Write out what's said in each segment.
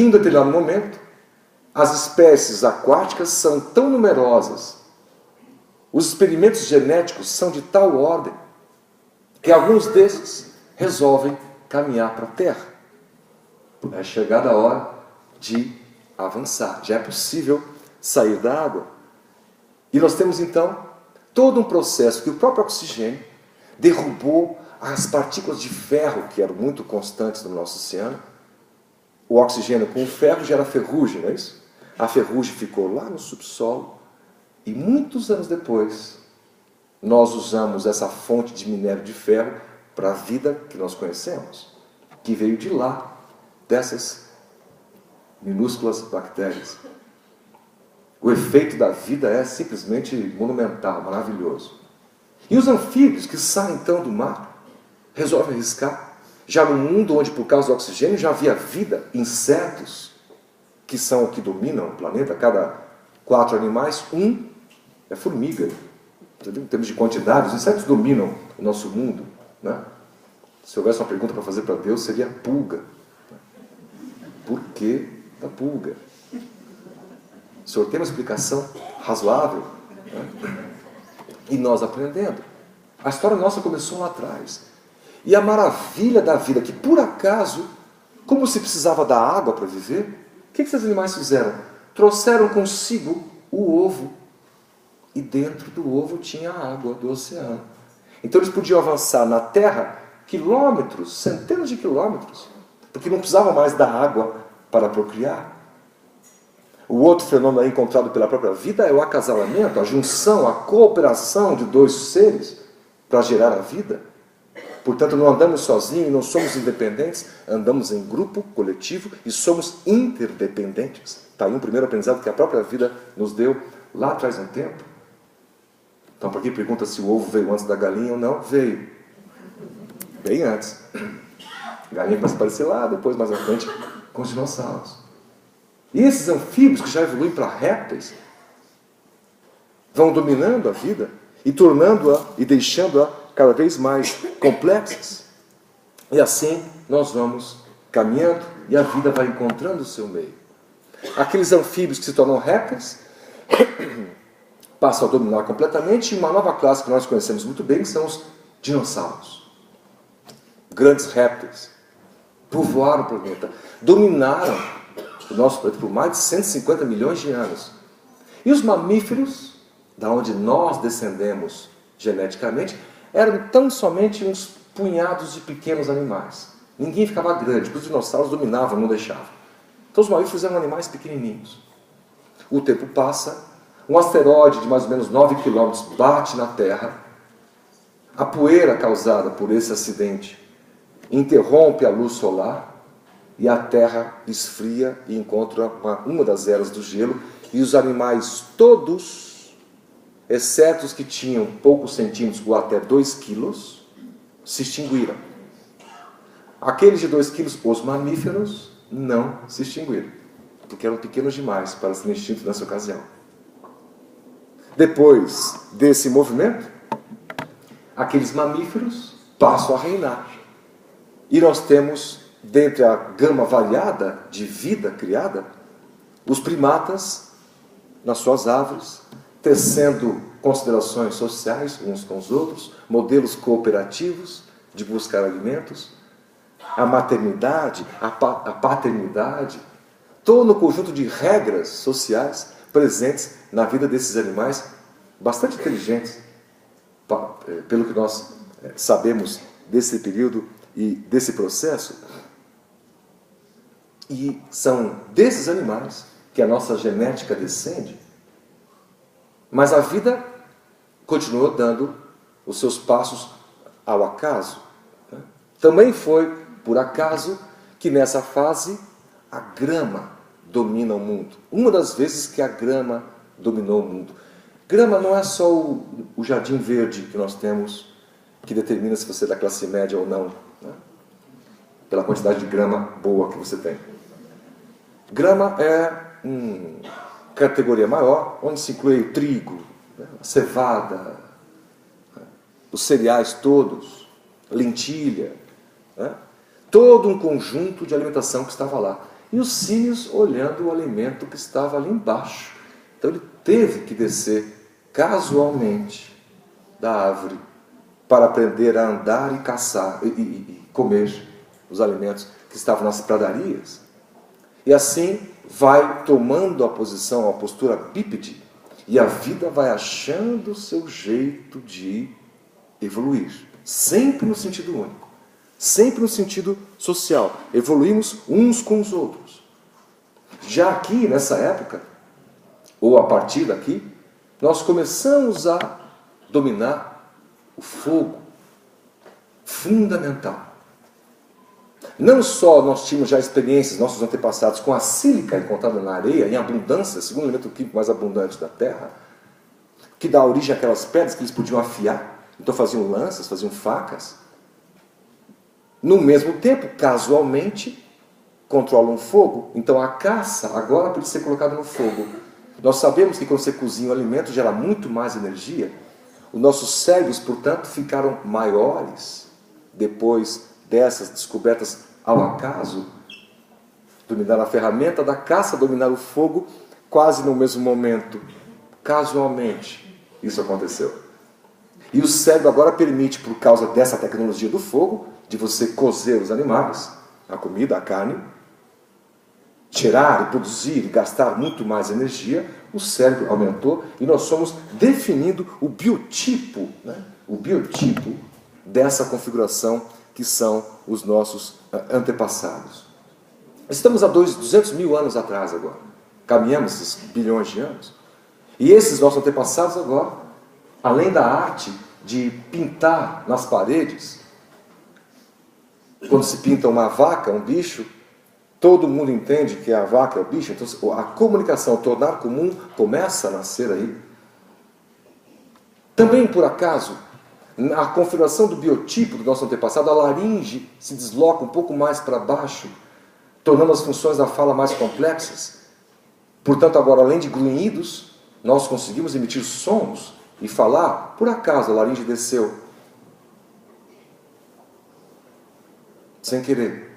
em um determinado momento, as espécies aquáticas são tão numerosas, os experimentos genéticos são de tal ordem, que alguns desses resolvem caminhar para a Terra. É chegada a hora de avançar. Já é possível sair da água. E nós temos então todo um processo que o próprio oxigênio derrubou as partículas de ferro que eram muito constantes no nosso oceano. O oxigênio com o ferro gera ferrugem, não é isso? A ferrugem ficou lá no subsolo e muitos anos depois nós usamos essa fonte de minério de ferro para a vida que nós conhecemos, que veio de lá, dessas minúsculas bactérias. O efeito da vida é simplesmente monumental, maravilhoso. E os anfíbios que saem então do mar resolvem arriscar. Já no mundo onde por causa do oxigênio já havia vida, insetos, que são o que dominam o planeta, cada 4 animais, um é formiga. Em termos de quantidade, os insetos dominam o nosso mundo, né? Se houvesse uma pergunta para fazer para Deus, seria pulga. Por que da pulga? O Senhor tem uma explicação razoável? Né? E nós aprendendo. A história nossa começou lá atrás. E a maravilha da vida, que por acaso, como se precisava da água para viver, o que esses animais fizeram? Trouxeram consigo o ovo. E dentro do ovo tinha a água do oceano. Então eles podiam avançar na terra quilômetros, centenas de quilômetros, porque não precisava mais da água para procriar. O outro fenômeno aí encontrado pela própria vida é o acasalamento, a junção, a cooperação de dois seres para gerar a vida. Portanto, não andamos sozinhos, não somos independentes, andamos em grupo, coletivo e somos interdependentes. Está aí um primeiro aprendizado que a própria vida nos deu lá atrás no tempo. Então, para quem pergunta se o ovo veio antes da galinha ou não, veio. Bem antes. A galinha começa a aparecer lá, depois mais à frente, com os dinossauros. E esses anfíbios que já evoluem para répteis, vão dominando a vida e tornando-a e deixando-a cada vez mais complexas. E assim nós vamos caminhando e a vida vai encontrando o seu meio. Aqueles anfíbios que se tornam répteis passam a dominar completamente, e uma nova classe que nós conhecemos muito bem são os dinossauros. Grandes répteis. Povoaram o planeta. Dominaram o nosso planeta por mais de 150 milhões de anos. E os mamíferos, da onde nós descendemos geneticamente, eram tão somente uns punhados de pequenos animais. Ninguém ficava grande, porque os dinossauros dominavam, não deixavam. Então os mamíferos eram animais pequenininhos. O tempo passa, um asteroide de mais ou menos 9 quilômetros bate na Terra. A poeira causada por esse acidente interrompe a luz solar e a Terra esfria e encontra uma das eras do gelo, e os animais todos, exceto os que tinham poucos centímetros ou até 2 quilos, se extinguiram. Aqueles de 2 quilos, os mamíferos, não se extinguiram, porque eram pequenos demais para serem extintos nessa ocasião. Depois desse movimento, aqueles mamíferos passam a reinar. E nós temos, dentre a gama variada de vida criada, os primatas nas suas árvores, tecendo considerações sociais uns com os outros, modelos cooperativos de buscar alimentos, a maternidade, a paternidade, todo um conjunto de regras sociais presentes na vida desses animais, bastante inteligentes, pelo que nós sabemos desse período e desse processo. E são desses animais que a nossa genética descende. Mas a vida continuou dando os seus passos ao acaso. Também foi por acaso que nessa fase a grama domina o mundo. Uma das vezes que a grama dominou o mundo. Grama não é só o jardim verde que nós temos, que determina se você é da classe média ou não, né? Pela quantidade de grama boa que você tem. Grama é uma categoria maior, onde se inclui o trigo, né? A cevada, né? Os cereais todos, lentilha, né? Todo um conjunto de alimentação que estava lá. e os símios olhando o alimento que estava ali embaixo. Então ele teve que descer casualmente da árvore para aprender a andar e caçar e comer os alimentos que estavam nas pradarias. E assim vai tomando a posição, a postura bípede, e a vida vai achando o seu jeito de evoluir, sempre no sentido único, sempre no sentido social. Evoluímos uns com os outros. Já aqui, nessa época, ou a partir daqui, nós começamos a dominar o fogo fundamental. Não só nós tínhamos já experiências, nossos antepassados, com a sílica encontrada na areia, em abundância, segundo elemento químico mais abundante da Terra, que dá origem àquelas pedras que eles podiam afiar, então faziam lanças, faziam facas. No mesmo tempo, casualmente, controlam o fogo, então a caça agora pode ser colocada no fogo. Nós sabemos que quando você cozinha o alimento gera muito mais energia. Os nossos cérebros, portanto, ficaram maiores depois dessas descobertas ao acaso. Dominar a ferramenta da caça, dominar o fogo, quase no mesmo momento. Casualmente, isso aconteceu. E o cérebro agora permite, por causa dessa tecnologia do fogo, de você cozer os animais, a comida, a carne, tirar e produzir e gastar muito mais energia, o cérebro aumentou e nós somos definindo o biotipo, o biotipo dessa configuração que são os nossos antepassados. Estamos há 200 mil anos atrás agora, caminhamos esses bilhões de anos, e esses nossos antepassados agora, além da arte de pintar nas paredes, quando se pinta uma vaca, um bicho, todo mundo entende que a vaca é o bicho, então a comunicação, tornar comum, começa a nascer aí. Também, por acaso, na configuração do biotipo do nosso antepassado, a laringe se desloca um pouco mais para baixo, tornando as funções da fala mais complexas. Portanto, agora, além de grunhidos, nós conseguimos emitir sons e falar. Por acaso, a laringe desceu. Sem querer.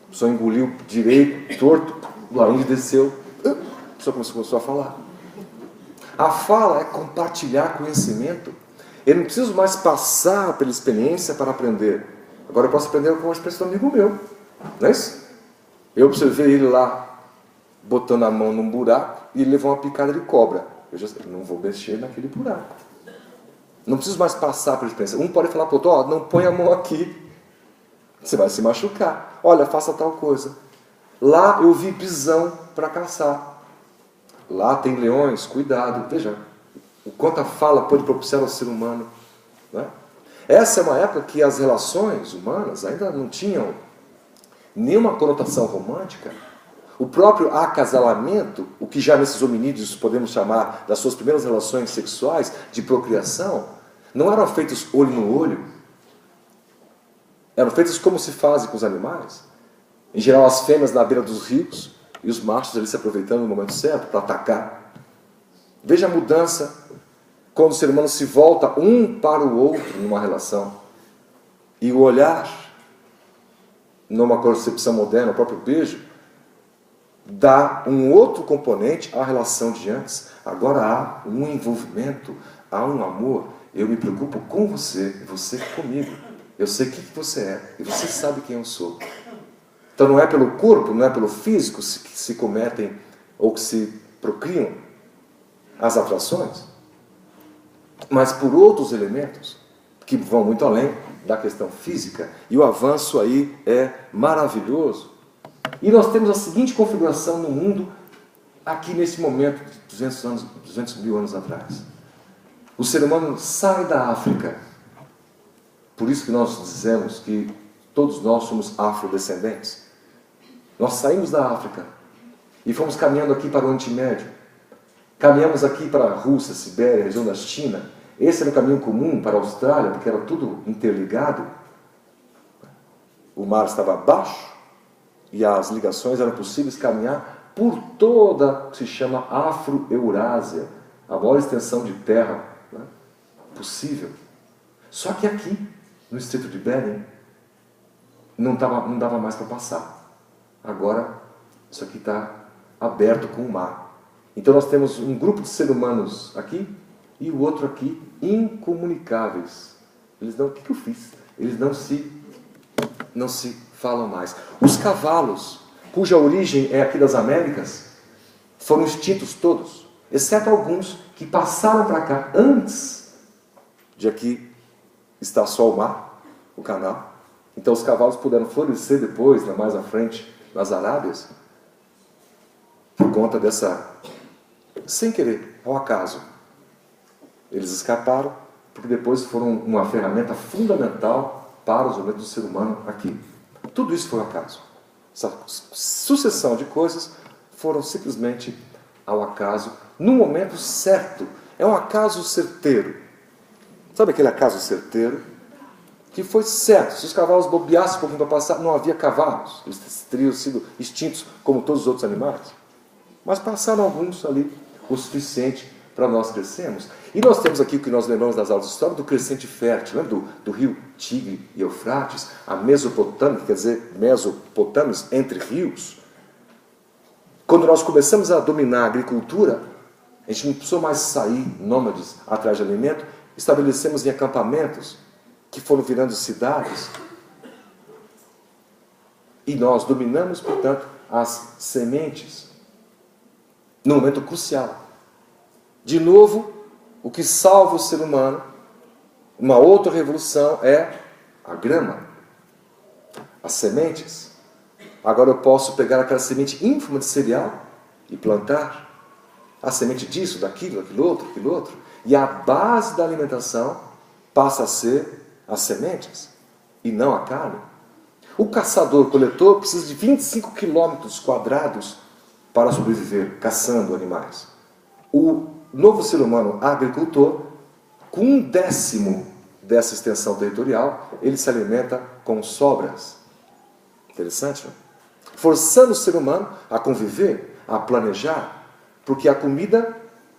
Só engoliu direito, torto, o laringe desceu, a pessoa começou a falar. A fala é compartilhar conhecimento. Eu não preciso mais passar pela experiência para aprender. Agora eu posso aprender com a experiência do amigo meu. Não é isso? Eu observei ele lá, botando a mão num buraco, e ele levou uma picada de cobra. Eu já não vou mexer naquele buraco. Não preciso mais passar pela experiência. Um pode falar para o outro, não põe a mão aqui. Você vai se machucar. Olha, faça tal coisa. Lá eu vi bisão para caçar. Lá tem leões, cuidado. Veja, o quanto a fala pode propiciar ao ser humano. Não é? Essa é uma época que as relações humanas ainda não tinham nenhuma conotação romântica. O próprio acasalamento, o que já nesses hominídeos podemos chamar das suas primeiras relações sexuais, de procriação, não eram feitos olho no olho. Eram feitos como se fazem com os animais. Em geral, as fêmeas na beira dos rios e os machos ali se aproveitando no momento certo para atacar. Veja a mudança quando o ser humano se volta um para o outro numa relação. E o olhar, numa concepção moderna, o próprio beijo, dá um outro componente à relação de antes. Agora há um envolvimento, há um amor. Eu me preocupo com você, você comigo. Eu sei o que você é, e você sabe quem eu sou. Então não é pelo corpo, não é pelo físico que se cometem ou que se procriam as atrações, mas por outros elementos que vão muito além da questão física. E o avanço aí é maravilhoso. E nós temos a seguinte configuração no mundo aqui nesse momento de 200 mil anos atrás. O ser humano sai da África. Por isso que nós dizemos que todos nós somos afrodescendentes. Nós saímos da África e fomos caminhando aqui para o Oriente Médio. Caminhamos aqui para a Rússia, Sibéria, região da China. Esse era o caminho comum para a Austrália, porque era tudo interligado. O mar estava abaixo e as ligações eram possíveis caminhar por toda, que se chama Afro-Eurásia, a maior extensão de terra possível. Só que aqui, no Estreito de Bering, não dava mais para passar. Agora, isso aqui está aberto com o mar. Então nós temos um grupo de seres humanos aqui e o outro aqui, incomunicáveis. Eles não, o que eu fiz? Eles não se falam mais. Os cavalos, cuja origem é aqui das Américas, foram extintos todos, exceto alguns que passaram para cá antes de aqui estar só o mar, o canal. Então os cavalos puderam florescer depois, mais à frente, nas Arábias, por conta dessa, sem querer, ao acaso. Eles escaparam, porque depois foram uma ferramenta fundamental para o desenvolvimento do ser humano aqui. Tudo isso foi um acaso. Essa sucessão de coisas foram simplesmente ao acaso, no momento certo. É um acaso certeiro. Sabe aquele acaso certeiro? Que foi certo. Se os cavalos bobeassem um pouquinho para passar, não havia cavalos. Eles teriam sido extintos como todos os outros animais. Mas passaram alguns ali o suficiente para nós crescermos. E nós temos aqui o que nós lembramos das aulas de história do crescente fértil. Lembra do rio Tigre e Eufrates? A Mesopotâmia, quer dizer, Mesopotâmios, entre rios. Quando nós começamos a dominar a agricultura, a gente não precisou mais sair nômades atrás de alimento, estabelecemos em acampamentos que foram virando cidades. E nós dominamos, portanto, as sementes num momento crucial. De novo, o que salva o ser humano, uma outra revolução, é a grama, as sementes. Agora eu posso pegar aquela semente ínfima de cereal e plantar a semente disso, daquilo, aquilo outro. E a base da alimentação passa a ser as sementes e não a carne. O caçador-coletor precisa de 25 quilômetros quadrados para sobreviver, caçando animais. O novo ser humano agricultor, com 1/10 dessa extensão territorial, ele se alimenta com sobras. Interessante, não? Forçando o ser humano a conviver, a planejar, porque a comida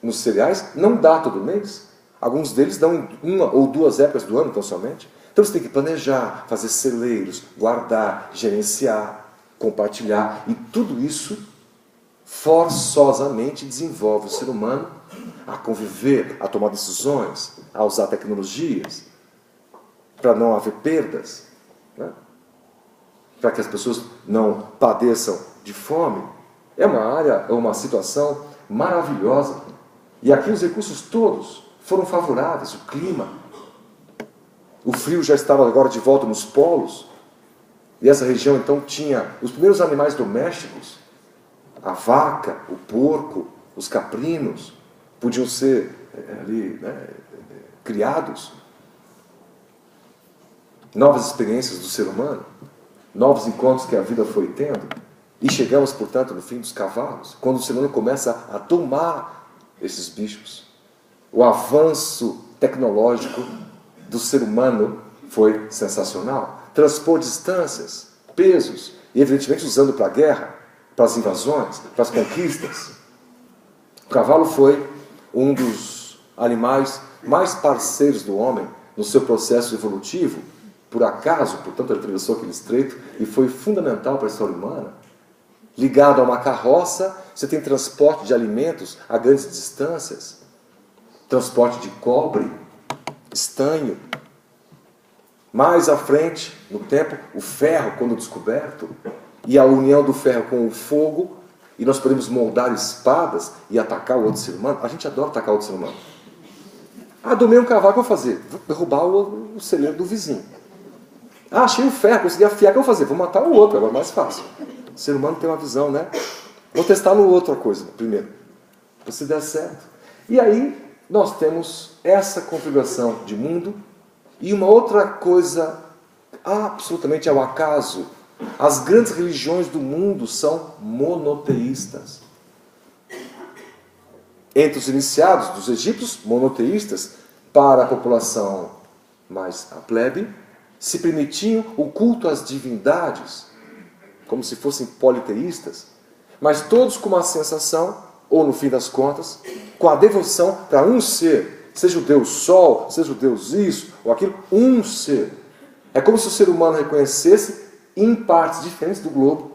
nos cereais não dá todo mês. Alguns deles dão em 1 ou 2 épocas do ano, tão somente. Então você tem que planejar, fazer celeiros, guardar, gerenciar, compartilhar. E tudo isso forçosamente desenvolve o ser humano a conviver, a tomar decisões, a usar tecnologias, para não haver perdas, né? Para que as pessoas não padeçam de fome. É uma situação maravilhosa. E aqui os recursos todos foram favoráveis, o clima. O frio já estava agora de volta nos polos. E essa região então tinha os primeiros animais domésticos. A vaca, o porco, os caprinos podiam ser ali, né, criados. Novas experiências do ser humano, novos encontros que a vida foi tendo. E chegamos, portanto, no fim dos cavalos, quando o ser humano começa a domar esses bichos. O avanço tecnológico do ser humano foi sensacional. Transpor distâncias, pesos, e evidentemente usando para a guerra, para as invasões, para as conquistas. O cavalo foi um dos animais mais parceiros do homem no seu processo evolutivo. Por acaso, portanto, ele atravessou aquele estreito e foi fundamental para a história humana. Ligado a uma carroça, você tem transporte de alimentos a grandes distâncias, transporte de cobre, estanho. Mais à frente, no tempo, o ferro, quando descoberto, e a união do ferro com o fogo, e nós podemos moldar espadas e atacar o outro ser humano. A gente adora atacar o outro ser humano. Ah, domei um cavalo, o que eu vou fazer? Vou derrubar o celeiro do vizinho. Ah, achei o ferro, consegui afiar, o que eu vou fazer? Vou matar o outro, agora é mais fácil. O ser humano tem uma visão, né? Vou testar no outro a coisa, primeiro. Se der certo. E aí, nós temos essa configuração de mundo e uma outra coisa absolutamente ao acaso. As grandes religiões do mundo são monoteístas. Entre os iniciados dos egípcios, monoteístas, para a população mais a plebe, se permitiam o culto às divindades, como se fossem politeístas, mas todos com uma sensação, ou no fim das contas, com a devoção para um ser, seja o Deus Sol, seja o Deus isso ou aquilo, um ser. É como se o ser humano reconhecesse em partes diferentes do globo